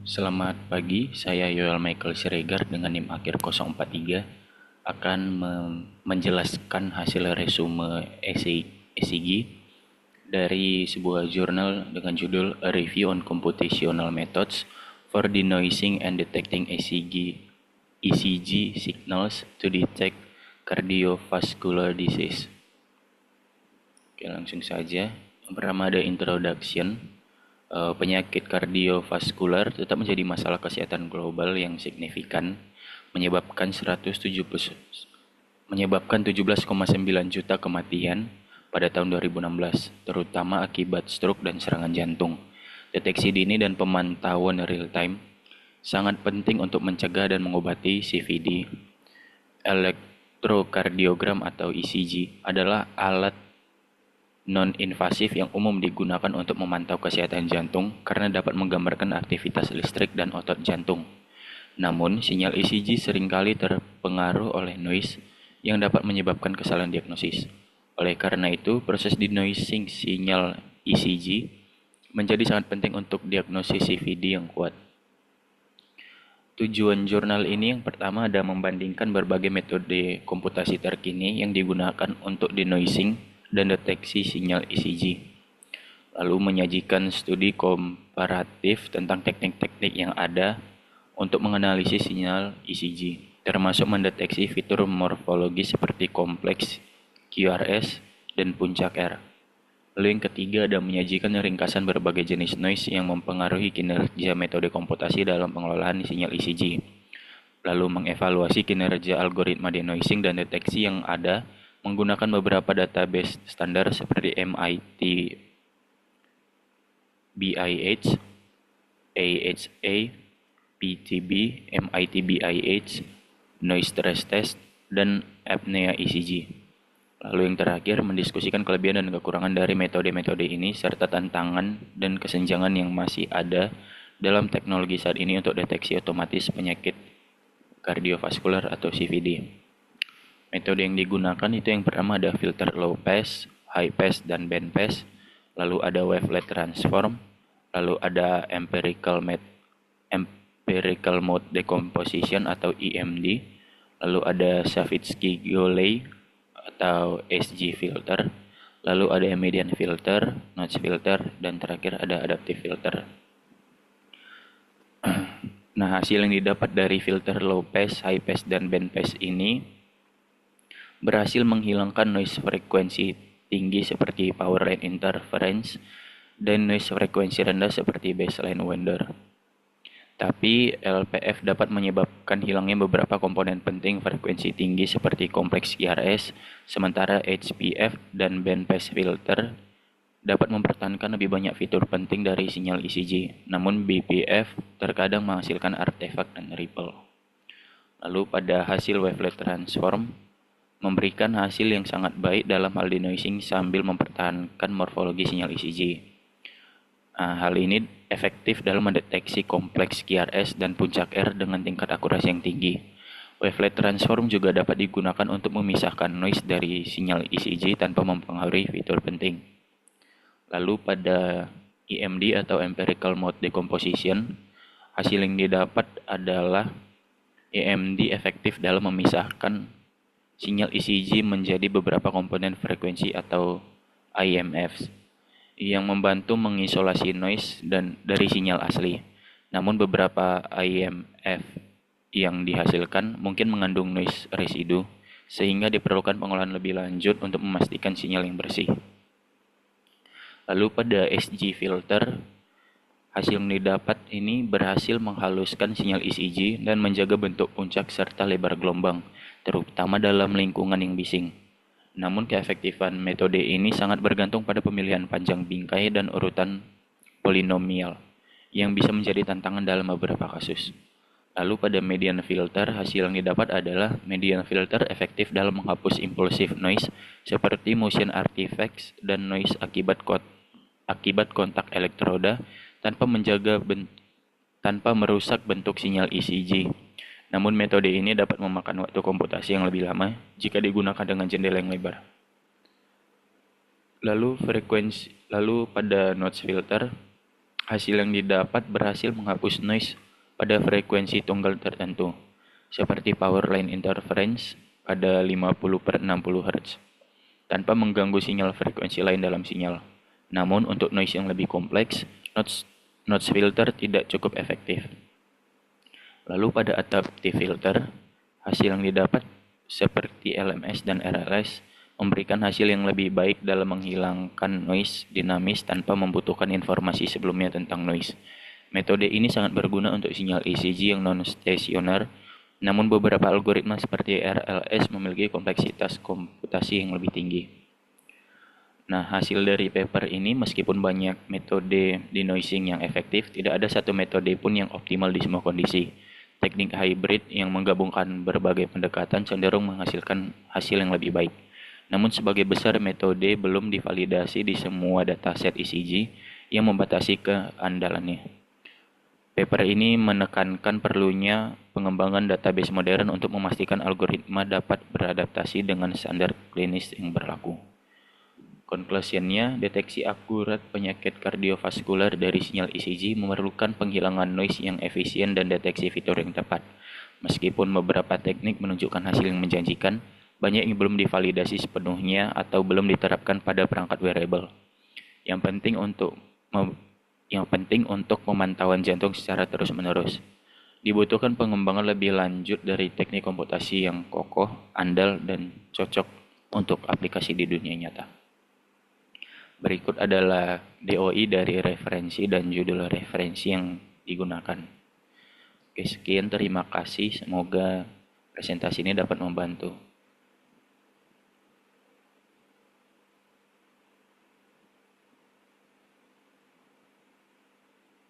Selamat pagi, saya Yoel Michael Siregar dengan NIM akhir 043 akan menjelaskan hasil resume ECG dari sebuah jurnal dengan judul A Review on Computational Methods for Denoising and Detecting ECG Signals to Detect Cardiovascular Disease. Oke, langsung saja. Yang pertama ada introduction. Penyakit kardiovaskular tetap menjadi masalah kesehatan global yang signifikan, menyebabkan 17,9 juta kematian pada tahun 2016, terutama akibat stroke dan serangan jantung. Deteksi dini dan pemantauan real time sangat penting untuk mencegah dan mengobati CVD. Elektrokardiogram atau ECG adalah alat non-invasif yang umum digunakan untuk memantau kesehatan jantung karena dapat menggambarkan aktivitas listrik dan otot jantung. Namun, sinyal ECG seringkali terpengaruh oleh noise yang dapat menyebabkan kesalahan diagnosis. Oleh karena itu, proses denoising sinyal ECG menjadi sangat penting untuk diagnosis CVD yang kuat. Tujuan jurnal ini yang pertama ada membandingkan berbagai metode komputasi terkini yang digunakan untuk denoising dan deteksi sinyal ECG. Lalu menyajikan studi komparatif tentang teknik-teknik yang ada untuk menganalisis sinyal ECG, termasuk mendeteksi fitur morfologi seperti kompleks QRS dan puncak R. Lalu yang ketiga ada menyajikan ringkasan berbagai jenis noise yang mempengaruhi kinerja metode komputasi dalam pengelolaan sinyal ECG. Lalu mengevaluasi kinerja algoritma denoising dan deteksi yang ada menggunakan beberapa database standar seperti MIT BIH, AHA, PTB, MIT BIH, Noise Stress Test, dan Apnea ECG. Lalu yang terakhir, mendiskusikan kelebihan dan kekurangan dari metode-metode ini serta tantangan dan kesenjangan yang masih ada dalam teknologi saat ini untuk deteksi otomatis penyakit kardiovaskular atau CVD. Metode yang digunakan itu yang pertama ada filter low pass, high pass, dan band pass. Lalu ada wavelet transform. Lalu ada empirical mode decomposition atau EMD. Lalu ada Savitsky-Golay atau SG filter. Lalu ada median filter, notch filter, dan terakhir ada adaptive filter. Nah, hasil yang didapat dari filter low pass, high pass, dan band pass ini berhasil menghilangkan noise frekuensi tinggi seperti power line interference dan noise frekuensi rendah seperti baseline wonder. Tapi LPF dapat menyebabkan hilangnya beberapa komponen penting frekuensi tinggi seperti kompleks QRS, sementara HPF dan bandpass filter dapat mempertahankan lebih banyak fitur penting dari sinyal ECG. Namun BPF terkadang menghasilkan artefak dan ripple. Lalu pada hasil wavelet transform memberikan hasil yang sangat baik dalam hal denoising sambil mempertahankan morfologi sinyal ECG. Hal ini efektif dalam mendeteksi kompleks QRS dan puncak R dengan tingkat akurasi yang tinggi. Wavelet transform juga dapat digunakan untuk memisahkan noise dari sinyal ECG tanpa mempengaruhi fitur penting. Lalu pada EMD atau empirical mode decomposition, hasil yang didapat adalah EMD efektif dalam memisahkan sinyal ECG menjadi beberapa komponen frekuensi atau IMFs yang membantu mengisolasi noise dari sinyal asli. Namun beberapa IMF yang dihasilkan mungkin mengandung noise residu sehingga diperlukan pengolahan lebih lanjut untuk memastikan sinyal yang bersih. Lalu pada SG filter, hasil yang didapat ini berhasil menghaluskan sinyal ECG dan menjaga bentuk puncak serta lebar gelombang, terutama dalam lingkungan yang bising. Namun keefektifan metode ini sangat bergantung pada pemilihan panjang bingkai dan urutan polinomial, yang bisa menjadi tantangan dalam beberapa kasus. Lalu pada median filter, hasil yang didapat adalah median filter efektif dalam menghapus impulsif noise seperti motion artifacts dan noise akibat kontak elektroda tanpa merusak bentuk sinyal ECG. Namun metode ini dapat memakan waktu komputasi yang lebih lama jika digunakan dengan jendela yang lebar. Lalu pada notch filter, Hasil yang didapat berhasil menghapus noise pada frekuensi tunggal tertentu, seperti power line interference pada 50 per 60 Hz, tanpa mengganggu sinyal frekuensi lain dalam sinyal. Namun, untuk noise yang lebih kompleks, notch filter tidak cukup efektif. Lalu pada adaptive filter, hasil yang didapat seperti LMS dan RLS memberikan hasil yang lebih baik dalam menghilangkan noise dinamis tanpa membutuhkan informasi sebelumnya tentang noise. Metode ini sangat berguna untuk sinyal ECG yang non-stasioner, namun beberapa algoritma seperti RLS memiliki kompleksitas komputasi yang lebih tinggi. Nah, hasil dari paper ini meskipun banyak metode denoising yang efektif, tidak ada satu metode pun yang optimal di semua kondisi. Teknik hybrid yang menggabungkan berbagai pendekatan cenderung menghasilkan hasil yang lebih baik. Namun sebagai besar metode belum divalidasi di semua dataset ECG yang membatasi keandalannya. Paper ini menekankan perlunya pengembangan database modern untuk memastikan algoritma dapat beradaptasi dengan standar klinis yang berlaku. Konklusinya, deteksi akurat penyakit kardiovaskular dari sinyal ECG memerlukan penghilangan noise yang efisien dan deteksi fitur yang tepat. Meskipun beberapa teknik menunjukkan hasil yang menjanjikan, banyak yang belum divalidasi sepenuhnya atau belum diterapkan pada perangkat wearable. Yang penting untuk pemantauan jantung secara terus-menerus. Dibutuhkan pengembangan lebih lanjut dari teknik komputasi yang kokoh, andal, dan cocok untuk aplikasi di dunia nyata. Berikut adalah DOI dari referensi dan judul referensi yang digunakan. Oke, sekian, terima kasih. Semoga presentasi ini dapat membantu.